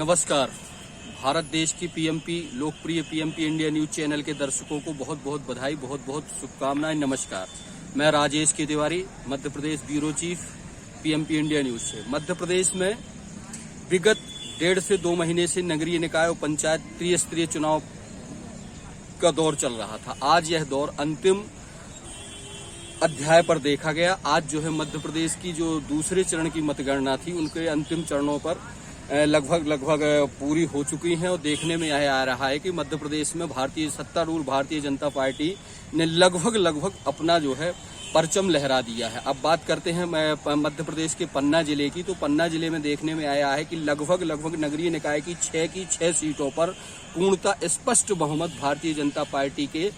नमस्कार। भारत देश की पीएमपी लोकप्रिय पीएमपी इंडिया न्यूज चैनल के दर्शकों को बहुत बहुत बधाई, बहुत बहुत शुभकामनाएं। नमस्कार, मैं Rajesh K Tiwari, Madhya Pradesh bureau chief PMP India news से। मध्य प्रदेश में विगत 1.5 से 2 महीने से नगरीय निकाय और पंचायत त्रिस्तरीय चुनाव का दौर चल रहा था। आज यह दौर अंतिम अध्याय पर देखा गया। आज जो है मध्य प्रदेश की जो दूसरे चरण की मतगणना थी, उनके अंतिम चरणों पर लगभग पूरी हो चुकी हैं और देखने में यह आ रहा है कि मध्य प्रदेश में सत्तारूढ़ भारतीय जनता पार्टी ने लगभग अपना जो है परचम लहरा दिया है। अब बात करते हैं मध्य प्रदेश के पन्ना जिले की। तो पन्ना जिले में देखने में आया है कि लगभग नगरीय निकाय की 6 सीटों पर पूर्णतः स्पष्ट बहुमत भारतीय जनता पार्टी के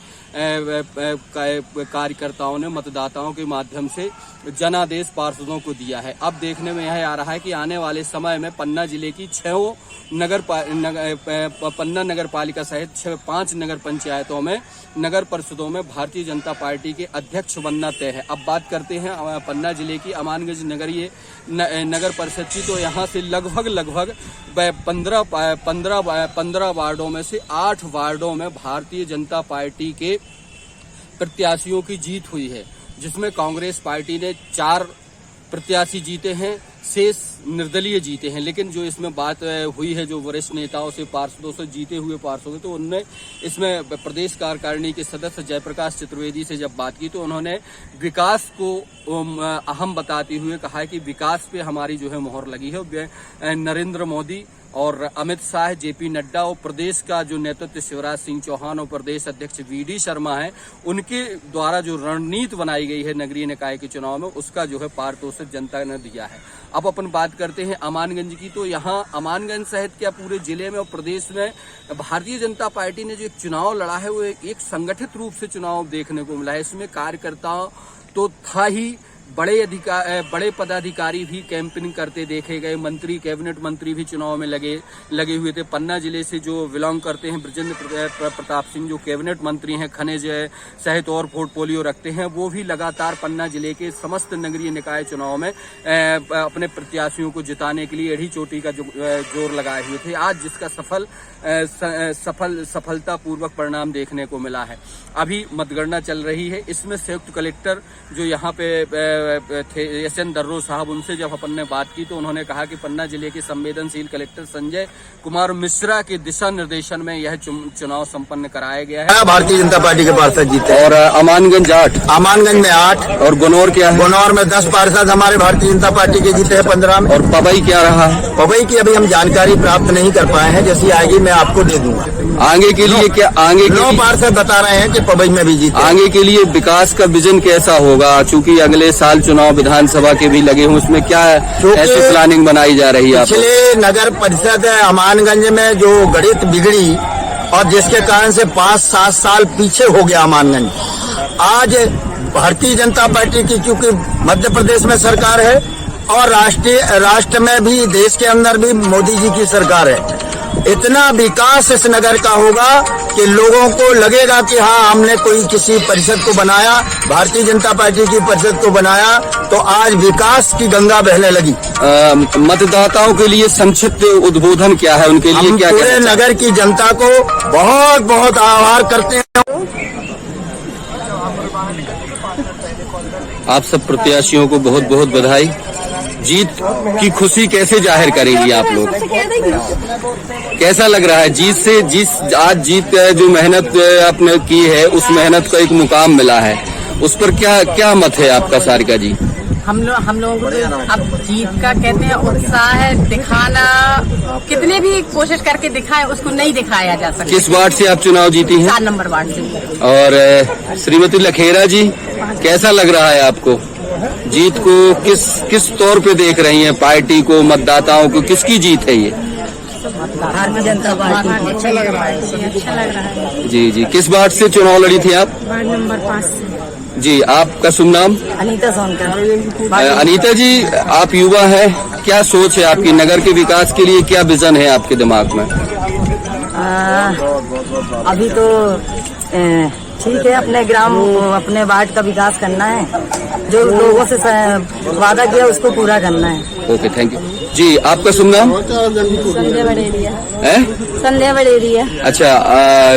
कार्यकर्ताओं ने मतदाताओं के माध्यम से जनादेश पार्षदों को दिया है। अब देखने में यह आ रहा है कि आने वाले समय में पन्ना जिले की 6 पन्ना नगर पालिका सहित 5 नगर पंचायतों में नगर परिषदों में भारतीय जनता पार्टी के अध्यक्ष बनना तय है। अब बात करते हैं पन्ना जिले की अमानगंज नगरीय नगर परिषद की। तो यहाँ से लगभग 15 वार्डों में से 8 वार्डों में भारतीय जनता पार्टी के प्रत्याशियों की जीत हुई है, जिसमें कांग्रेस पार्टी ने 4 प्रत्याशी जीते हैं, शेष निर्दलीय जीते हैं। लेकिन जो इसमें बात हुई है, जो वरिष्ठ नेताओं से, पार्षदों से, जीते हुए पार्षदों, तो उनने इसमें प्रदेश कार्यकारिणी के सदस्य जयप्रकाश चतुर्वेदी से जब बात की तो उन्होंने विकास को अहम बताते हुए कहा है कि विकास पे हमारी जो है मोहर लगी है। नरेंद्र मोदी और अमित शाह, जेपी नड्डा और प्रदेश का जो नेतृत्व शिवराज सिंह चौहान और प्रदेश अध्यक्ष वीडी शर्मा है, उनके द्वारा जो रणनीति बनाई गई है नगरीय निकाय के चुनाव में, उसका जो है पारितोषिक जनता ने दिया है। अब अपन बात करते हैं अमानगंज की। तो यहाँ अमानगंज सहित क्या पूरे जिले में और प्रदेश में भारतीय जनता पार्टी ने जो एक चुनाव लड़ा है, वो एक संगठित रूप से चुनाव देखने को मिला है। इसमें कार्यकर्ताओं तो था ही, बड़े पदाधिकारी भी कैंपेनिंग करते देखे गए, मंत्री, कैबिनेट मंत्री भी चुनाव में लगे हुए थे। पन्ना जिले से जो बिलोंग करते हैं ब्रजेंद्र प्रताप सिंह, जो कैबिनेट मंत्री हैं, खनिज सहित और पोर्टफोलियो रखते हैं, वो भी लगातार पन्ना जिले के समस्त नगरीय निकाय चुनाव में अपने प्रत्याशियों को जिताने के लिए एड़ी चोटी का जोर लगाए हुए थे। आज जिसका सफलतापूर्वक परिणाम देखने को मिला है। अभी मतगणना चल रही है। इसमें संयुक्त कलेक्टर जो यहाँ पे थे एसएन दर्रो साहब, उनसे जब अपन ने बात की तो उन्होंने कहा कि पन्ना जिले के संवेदनशील कलेक्टर संजय कुमार मिश्रा के दिशा निर्देशन में यह चुनाव संपन्न कराया गया है। भारतीय जनता पार्टी के पार्षद जीते और अमानगंज 8, अमानगंज में 8 और गुनौर क्या है? गुनौर में 10 पार्षद हमारे भारतीय जनता पार्टी के जीते हैं 15 में। और पवई क्या रहा है? पवई की अभी हम जानकारी प्राप्त नहीं कर पाए हैं, जैसी आएगी मैं आपको दे दूंगा। आगे के लिए क्या? आगे 9 पार्षद बता रहे हैं कि पवई में भी जीते। आगे के लिए विकास का विजन कैसा होगा? चूंकि अगले साल चुनाव विधानसभा के भी लगे हुए, उसमें क्या ऐसी प्लानिंग बनाई जा रही है? पिछले नगर परिषद अमानगंज में जो गणित बिगड़ी और जिसके कारण से 5-7 साल पीछे हो गया अमानगंज, आज भारतीय जनता पार्टी की चूंकि मध्य प्रदेश में सरकार है और राष्ट्र में भी, देश के अंदर भी मोदी जी की सरकार है, इतना विकास इस नगर का होगा कि लोगों को लगेगा कि हाँ, हमने कोई किसी परिषद को बनाया, भारतीय जनता पार्टी की परिषद को बनाया, तो आज विकास की गंगा बहने लगी। मतदाताओं के लिए संक्षिप्त उद्बोधन क्या है? उनके लिए क्या? पूरे नगर की जनता को बहुत आभार करते हैं। आप सब प्रत्याशियों को बहुत बधाई। जीत की खुशी कैसे जाहिर करेंगी आप लोग? कैसा लग रहा है आज जीत जो मेहनत आपने की है, उस मेहनत का एक मुकाम मिला है, उस पर क्या मत है आपका सारिका जी? हम लोगों को अब जीत का कहते हैं उत्साह है, दिखाना, कितने भी कोशिश करके दिखाएं, उसको नहीं दिखाया जा सकता। किस वार्ड से आप चुनाव जीती हैं? 4 नंबर वार्ड से। और श्रीमती लखेरा जी, कैसा लग रहा है आपको? जीत को किस तौर पे देख रही हैं? पार्टी को, मतदाताओं को, किसकी जीत है ये? भारतीय जनता पार्टी। अच्छा लग रहा है। जी। किस वार्ड से चुनाव लड़ी थी आप? वार्ड नंबर 5 से। जी, आपका शुभ नाम? अनीता सोनकर। अनीता जी, आप युवा हैं, क्या सोच है आपकी? नगर के विकास के लिए क्या विजन है आपके दिमाग में? अभी तो ठीक है, अपने ग्राम, अपने वार्ड का विकास करना है, जो लोगों से वादा किया उसको पूरा करना है। Okay, thank you. जी, आपका शुभ नाम संध्या बड़ेरिया। है? संध्या बड़ेरिया। अच्छा,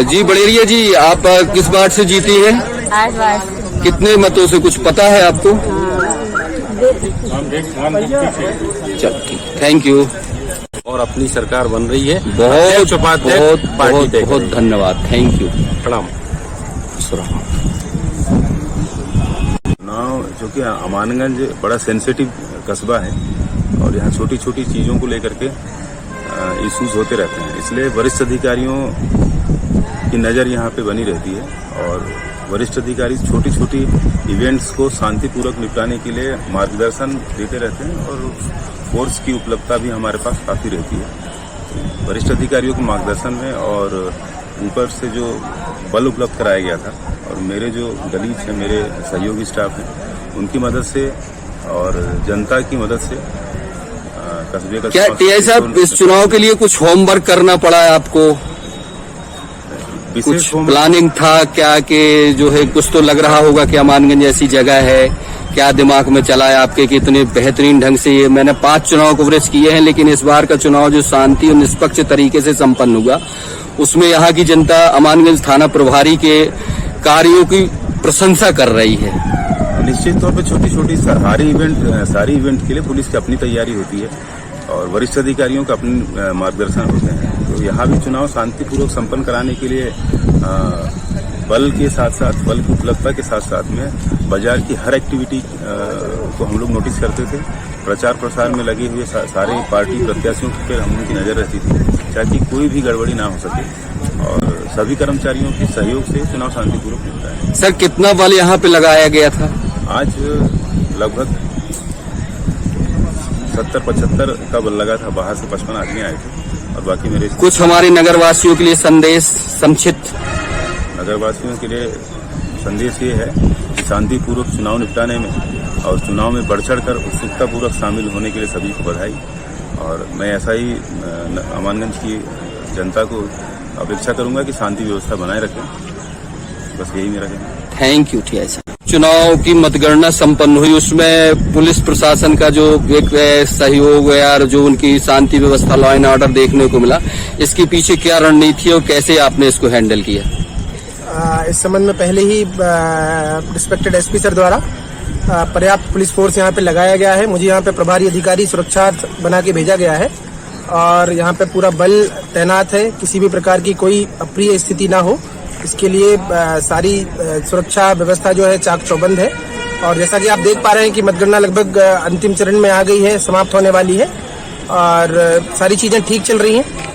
जी बड़ेरिया जी, आप किस वार्ड से जीती हैं? 8 वार्ड। कितने मतों से कुछ पता है आपको? चलो ठीक, थैंक यू। और अपनी सरकार बन रही है। बहुत उपाध्याय बहुत पार्टी बहुत तय बहुत करेगी। धन्यवाद, थैंक यू, प्रणाम। चुनाव जो कि अमानगंज बड़ा सेंसिटिव कस्बा है और यहाँ छोटी छोटी चीज़ों को लेकर के इश्यूज होते रहते हैं, इसलिए वरिष्ठ अधिकारियों की नज़र यहाँ पे बनी रहती है और वरिष्ठ अधिकारी छोटी छोटी इवेंट्स को शांतिपूर्वक निपटाने के लिए मार्गदर्शन देते रहते हैं और फोर्स की उपलब्धता भी हमारे पास काफ़ी रहती है। वरिष्ठ अधिकारियों के मार्गदर्शन में और ऊपर से जो बल उपलब्ध कराया गया था और मेरे जो गलीज हैं, मेरे सहयोगी स्टाफ हैं, उनकी मदद से और जनता की मदद से कस्बे का क्या टीआई साहब इस चुनाव के लिए कुछ होमवर्क करना पड़ा है आपको? कुछ प्लानिंग था क्या कि जो है कुछ तो लग रहा होगा कि अमानगंज ऐसी जगह है, क्या दिमाग में चला है आपके कि इतने बेहतरीन ढंग से ये मैंने 5 चुनाव कवरेज किए हैं, लेकिन इस बार का चुनाव जो शांति और निष्पक्ष तरीके से संपन्न हुआ उसमें यहाँ की जनता अमानगंज थाना प्रभारी के कार्यों की प्रशंसा कर रही है। निश्चित तौर पे छोटी छोटी सारी इवेंट के लिए पुलिस की अपनी तैयारी होती है और वरिष्ठ अधिकारियों का अपने मार्गदर्शन होते हैं। तो यहाँ भी चुनाव शांतिपूर्वक संपन्न कराने के लिए बल के साथ साथ बल की उपलब्धता के साथ साथ में बाजार की हर एक्टिविटी को हम लोग नोटिस करते थे। प्रचार प्रसार में लगे हुए सारे पार्टी प्रत्याशियों पर हम उनकी नज़र रहती थी ताकि कोई भी गड़बड़ी ना हो सके और सभी कर्मचारियों के सहयोग से चुनाव शांतिपूर्वक होता है। सर, कितना बल यहाँ पे लगाया गया था? आज लगभग 70-75 का बल लगा था, बाहर से 55 आदमी आए थे और बाकी मेरे कुछ हमारे नगरवासियों के लिए संदेश संक्षिप्त? नगरवासियों के लिए संदेश ये है कि शांतिपूर्वक चुनाव निपटाने में और चुनाव में बढ़ चढ़ कर उत्सुकतापूर्वक शामिल होने के लिए सभी को बधाई और मैं ऐसा ही अमानगंज की जनता को अपेक्षा करूंगा कि शांति व्यवस्था बनाए रखें। बस यही मेरा कहना। थैंक यू टीआई साहब। चुनाव की मतगणना संपन्न हुई, उसमें पुलिस प्रशासन का जो एक सहयोग है और जो उनकी शांति व्यवस्था लॉ एंड ऑर्डर देखने को मिला, इसके पीछे क्या रणनीति है और कैसे आपने इसको हैंडल किया? इस संबंध में पहले ही रिस्पेक्टेड एसपी सर द्वारा पर्याप्त पुलिस फोर्स यहाँ पे लगाया गया है। मुझे यहाँ पे प्रभारी अधिकारी सुरक्षा बना के भेजा गया है और यहाँ पे पूरा बल तैनात है, किसी भी प्रकार की कोई अप्रिय स्थिति ना हो इसके लिए सारी सुरक्षा व्यवस्था जो है चाक चौबंद है। और जैसा कि आप देख पा रहे हैं कि मतगणना लगभग अंतिम चरण में आ गई है, समाप्त होने वाली है और सारी चीजें ठीक चल रही हैं।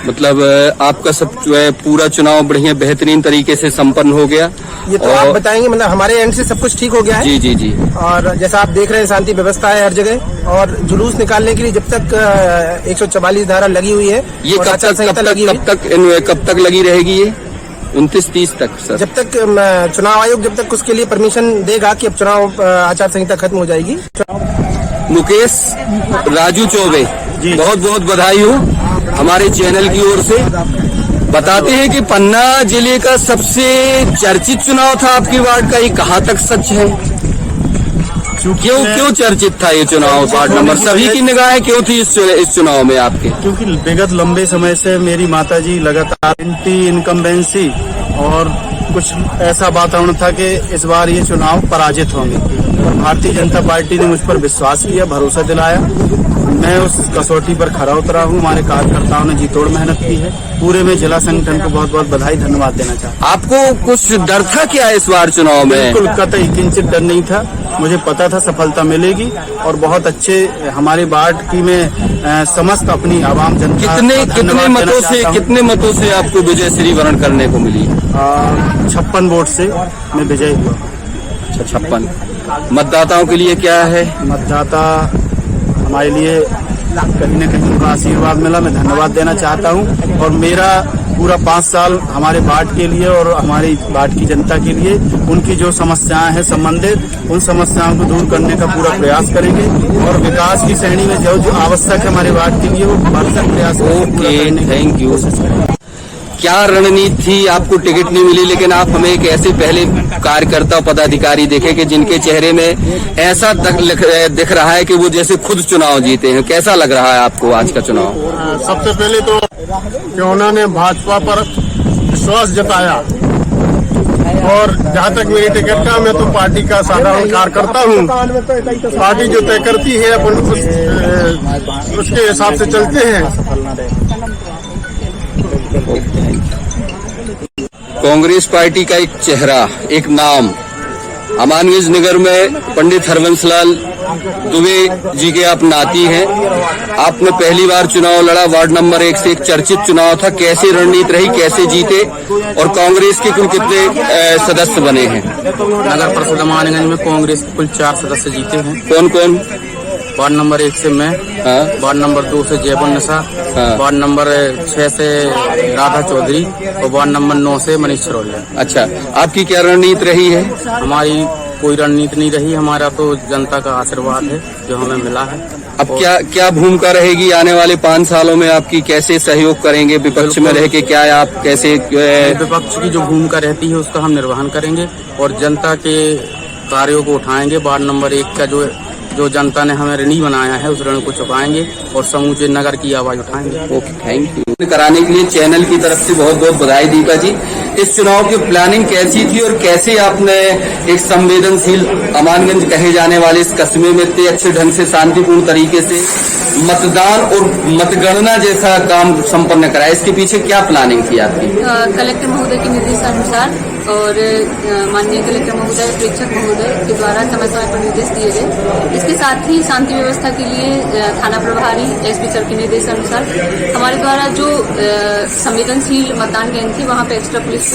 मतलब आपका सब जो है पूरा चुनाव बढ़िया बेहतरीन तरीके से संपन्न हो गया? ये तो आप बताएंगे, मतलब हमारे एंड से सब कुछ ठीक हो गया है। जी जी जी। और जैसा आप देख रहे हैं शांति व्यवस्था है हर जगह और जुलूस निकालने के लिए जब तक 144 धारा लगी हुई है, ये कब तक लगी रहेगी? ये 29-30 तक सर? जब तक चुनाव आयोग जब तक उसके लिए परमिशन देगा कि अब चुनाव आचार संहिता खत्म हो जाएगी। मुकेश राजू चौबे, बहुत बहुत बधाई हो हमारे चैनल की ओर से। बताते हैं कि पन्ना जिले का सबसे चर्चित चुनाव था आपकी वार्ड का, ये कहाँ तक सच है? क्यों चर्चित था ये चुनाव? वार्ड नंबर सभी की निगाहें क्यों थी इस चुनाव में आपके? क्योंकि विगत लंबे समय से मेरी माताजी लगातार एंटी इनकम्बेंसी और कुछ ऐसा वातावरण था कि इस बार ये चुनाव पराजित होंगे और भारतीय जनता पार्टी ने मुझ पर विश्वास किया, भरोसा दिलाया। मैं उस कसौटी पर खरा उतरा हूँ। हमारे कार्यकर्ताओं ने जी तोड़ मेहनत की है। पूरे में जिला संगठन को बहुत बहुत बधाई धन्यवाद देना चाहता हूँ। आपको कुछ डर था क्या इस बार चुनाव में? बिल्कुल कतई किंचित डर नहीं था। मुझे पता था सफलता मिलेगी और बहुत अच्छे हमारे वार्ड की में समस्त अपनी आवाम जनता कितने मतों से आपको विजय श्री वरण करने को मिली? 56 वोट से मैं विजयी हुआ। अच्छा, 56। मतदाताओं के लिए क्या है? मतदाता हमारे लिए कहीं न कहीं उनका आशीर्वाद मिला, मैं धन्यवाद देना चाहता हूं और मेरा पूरा 5 साल हमारे वार्ड के लिए और हमारी वार्ड की जनता के लिए उनकी जो समस्याएं हैं संबंधित, उन समस्याओं को दूर करने का पूरा प्रयास करेंगे और विकास की श्रेणी में जो आवश्यक है हमारे वार्ड के लिए वो भरसक प्रयास ओके, थैंक यू। क्या रणनीति थी? आपको टिकट नहीं मिली, लेकिन आप हमें एक ऐसे पहले कार्यकर्ता पदाधिकारी देखे कि जिनके चेहरे में ऐसा दिख रहा है कि वो जैसे खुद चुनाव जीते हैं। कैसा लग रहा है आपको आज का चुनाव? सबसे पहले तो कि उन्होंने भाजपा पर विश्वास जताया, और जहाँ तक मेरी टिकट का, मैं तो पार्टी का साधारण कार्यकर्ता हूँ। पार्टी जो तय करती है अपन उसके हिसाब से चलते हैं। कांग्रेस पार्टी का एक चेहरा, एक नाम, अमानगंज नगर में पंडित हरवंश लाल दुबे जी के आप नाती हैं। आपने पहली बार चुनाव लड़ा, वार्ड नंबर 1 से एक चर्चित चुनाव था। कैसी रणनीति रही, कैसे जीते, और कांग्रेस के कुल कितने सदस्य बने हैं? नगर परिषद अमानगंज में कांग्रेस के कुल 4 सदस्य जीते हैं। कौन कौन? वार्ड नंबर 1 से मैं, वार्ड नंबर 2 से जयपुर नशा, वार्ड नंबर 6 से राधा चौधरी, और वार्ड नंबर 9 से मनीष चरोलिया। अच्छा, आपकी क्या रणनीति रही है? हमारी कोई रणनीति नहीं रही, हमारा तो जनता का आशीर्वाद है जो हमें मिला है। अब क्या भूमिका रहेगी आने वाले 5 सालों में आपकी? कैसे सहयोग करेंगे विपक्ष में रह के? क्या आप कैसे विपक्ष की जो भूमिका रहती है उसका हम निर्वहन करेंगे, और जनता के कार्यों को उठाएंगे। वार्ड नंबर 1 का जो जनता ने हमें ऋणी बनाया है, उस ऋण को चुकाएंगे और समूचे नगर की आवाज उठाएंगे। Okay, thank you. कराने के लिए चैनल की तरफ से बहुत बहुत बधाई दीपा जी। इस चुनाव की प्लानिंग कैसी थी, और कैसे आपने एक संवेदनशील अमानगंज कहे जाने वाले इस कस्बे में इतने अच्छे ढंग से शांतिपूर्ण तरीके से मतदान और मतगणना जैसा काम संपन्न कराया? इसके पीछे क्या प्लानिंग थी आपकी? कलेक्टर महोदय के निर्देशानुसार और माननीय कलेक्टर महोदय, प्रेक्षक महोदय के द्वारा समय समय पर निर्देश दिए गए। इसके साथ ही शांति व्यवस्था के लिए थाना प्रभारी एसपी सर के निर्देशानुसार हमारे द्वारा जो संवेदनशील मतदान केंद्र थे, वहाँ पे एक्स्ट्रा पुलिस